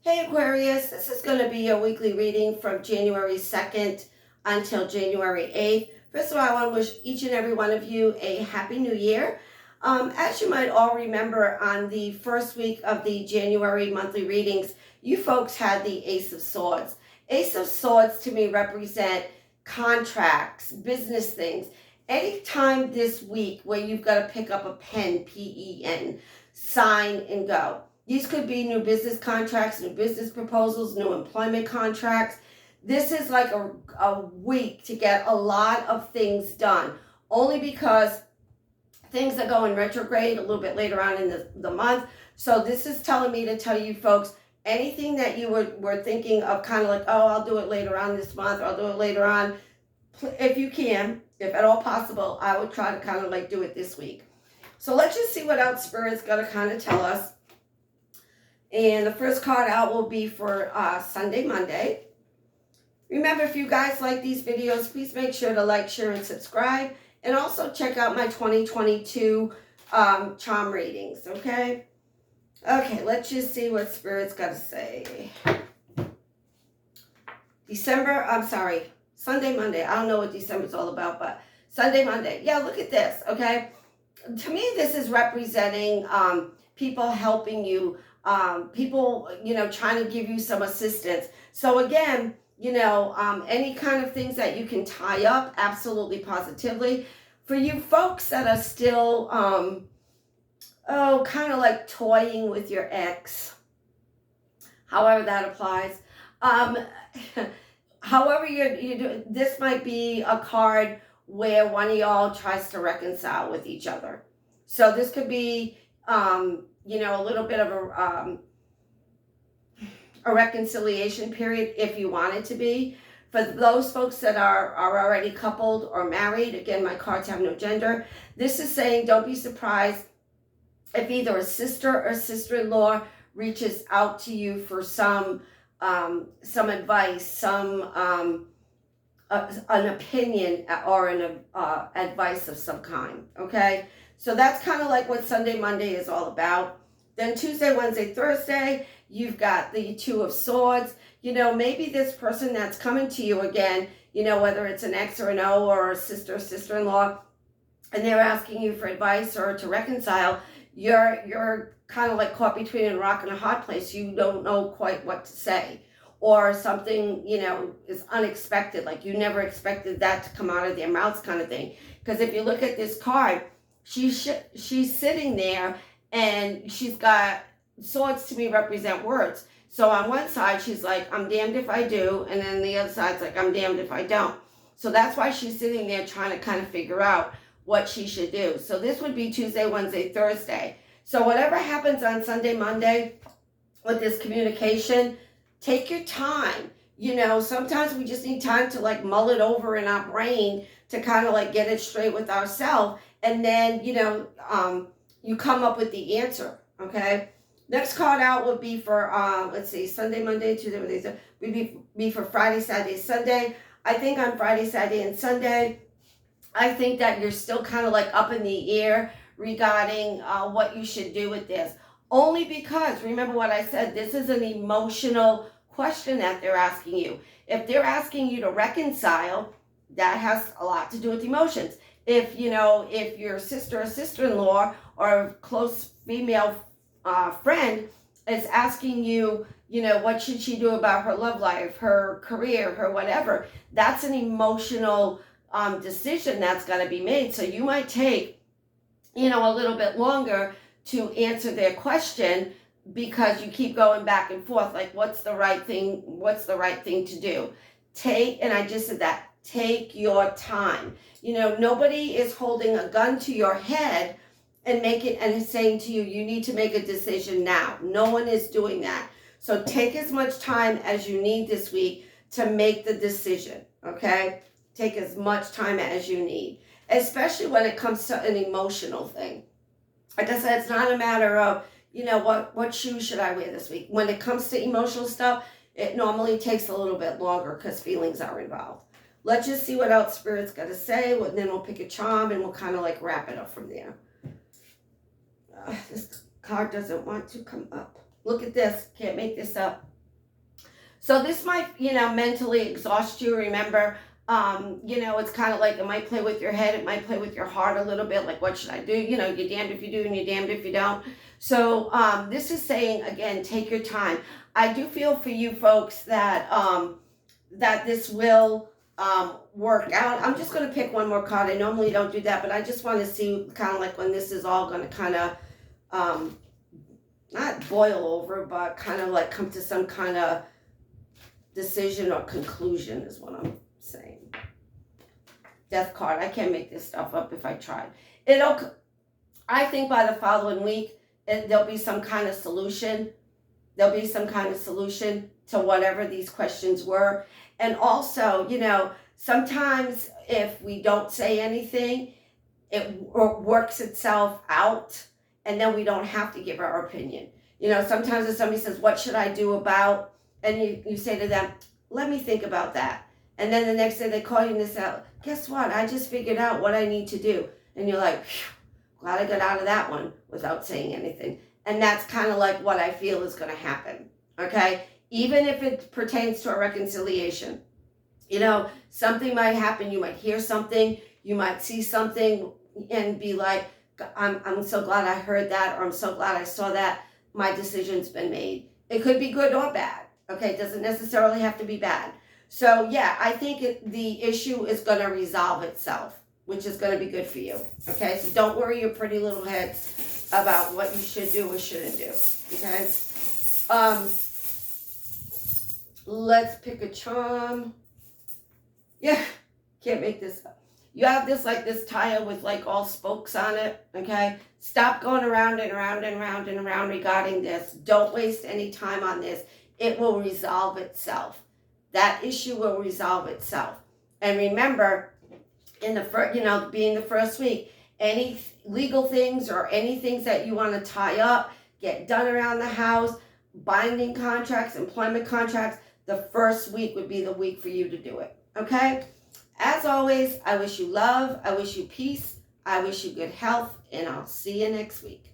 Hey Aquarius, this is going to be your weekly reading from January 2nd until January 8th. First of all, I want to wish each and every one of you a happy new year. As you might all remember, on the first week of the January monthly readings, you folks had the Ace of Swords. Ace of Swords to me represent contracts, business things. Any time this week where you've got to pick up a pen, P-E-N, sign and go. These could be new business contracts, new business proposals, new employment contracts. This is like a week to get a lot of things done, only because things are going retrograde a little bit later on in the month. So this is telling me to tell you folks, anything that you were thinking of kind of like, oh, I'll do it later on this month, or I'll do it later on. If you can, if at all possible, I would try to kind of like do it this week. So let's just see what else Spirit's going to kind of tell us. And the first card out will be for Sunday, Monday. Remember, if you guys like these videos, please make sure to like, share, and subscribe. And also check out my 2022 charm readings, okay? Okay, let's just see what Spirit's got to say. Sunday, Monday. I don't know what December's all about, but Sunday, Monday. Yeah, look at this, okay? To me, this is representing people helping you, people, trying to give you some assistance. So again, any kind of things that you can tie up, absolutely, positively. For you folks that are still, kind of like toying with your ex, however that applies. However you do, this might be a card where one of y'all tries to reconcile with each other. So this could be, a little bit of a reconciliation period if you want it to be. For those folks that are already coupled or married, again, my cards have no gender. This is saying don't be surprised if either a sister or sister-in-law reaches out to you for some advice, an opinion, or an advice of some kind, okay? So that's kind of like what Sunday, Monday is all about. Then Tuesday, Wednesday, Thursday, you've got the Two of Swords. Maybe this person that's coming to you again, whether it's an ex or an O or a sister or sister-in-law, and they're asking you for advice or to reconcile, you're kind of like caught between a rock and a hard place. You don't know quite what to say. Or something, is unexpected, like you never expected that to come out of their mouths kind of thing. Because if you look at this card, she's sitting there and she's got swords. To me represent words. So on one side, she's like, I'm damned if I do. And then the other side's like, I'm damned if I don't. So that's why she's sitting there trying to kind of figure out what she should do. So this would be Tuesday, Wednesday, Thursday. So whatever happens on Sunday, Monday with this communication, take your time. Sometimes we just need time to like mull it over in our brain to kind of like get it straight with ourselves. And then, you come up with the answer, okay? Next card out would be for, Sunday, Monday, Tuesday, Wednesday, would be for Friday, Saturday, Sunday. I think on Friday, Saturday, and Sunday, I think that you're still kind of like up in the air regarding what you should do with this. Only because, remember what I said, this is an emotional question that they're asking you. If they're asking you to reconcile, that has a lot to do with emotions. If your sister or sister-in-law or a close female friend is asking you, what should she do about her love life, her career, her whatever, that's an emotional decision that's got to be made. So you might take, a little bit longer to answer their question because you keep going back and forth, like what's the right thing to do. And I just said that, take your time. Nobody is holding a gun to your head and saying to you, you need to make a decision now. No one is doing that. So take as much time as you need this week to make the decision, okay? Take as much time as you need, especially when it comes to an emotional thing. Like I said, it's not a matter of, what shoes should I wear this week? When it comes to emotional stuff, it normally takes a little bit longer because feelings are involved. Let's just see what else Spirit's got to say, and then we'll pick a charm and we'll kind of like wrap it up from there. This card doesn't want to come up. Look at this. Can't make this up. So this might, mentally exhaust you. Remember, it's kind of like it might play with your head. It might play with your heart a little bit. Like, what should I do? You're damned if you do and you're damned if you don't. So this is saying, again, take your time. I do feel for you folks that that this will work out. I'm just going to pick one more card. I normally don't do that, but I just want to see kind of like when this is all going to kind of not boil over, but kind of like come to some kind of decision or conclusion is what I'm saying. Death card. I can't make this stuff up if I tried. I think by the following week, there'll be some kind of solution. There'll be some kind of solution to whatever these questions were. And also, sometimes if we don't say anything, it works itself out, and then we don't have to give our opinion. Sometimes if somebody says, what should I do about, and you say to them, let me think about that. And then the next day they call you and they say, guess what? I just figured out what I need to do. And you're like, glad I got out of that one without saying anything. And that's kind of like what I feel is going to happen. Okay? Even if it pertains to a reconciliation. Something might happen. You might hear something. You might see something and be like, I'm so glad I heard that, or I'm so glad I saw that. My decision's been made. It could be good or bad. Okay? It doesn't necessarily have to be bad. So, yeah, I think the issue is going to resolve itself, which is going to be good for you. Okay? So don't worry your pretty little heads about what you should do or shouldn't do. Okay? Let's pick a charm. Yeah, can't make this up. You have this tire with like all spokes on it, okay? Stop going around and around and around and around regarding this. Don't waste any time on this. It will resolve itself. That issue will resolve itself. And remember, in the being the first week, any legal things or any things that you want to tie up, get done around the house, binding contracts, employment contracts, the first week would be the week for you to do it. Okay? As always, I wish you love, I wish you peace, I wish you good health, and I'll see you next week.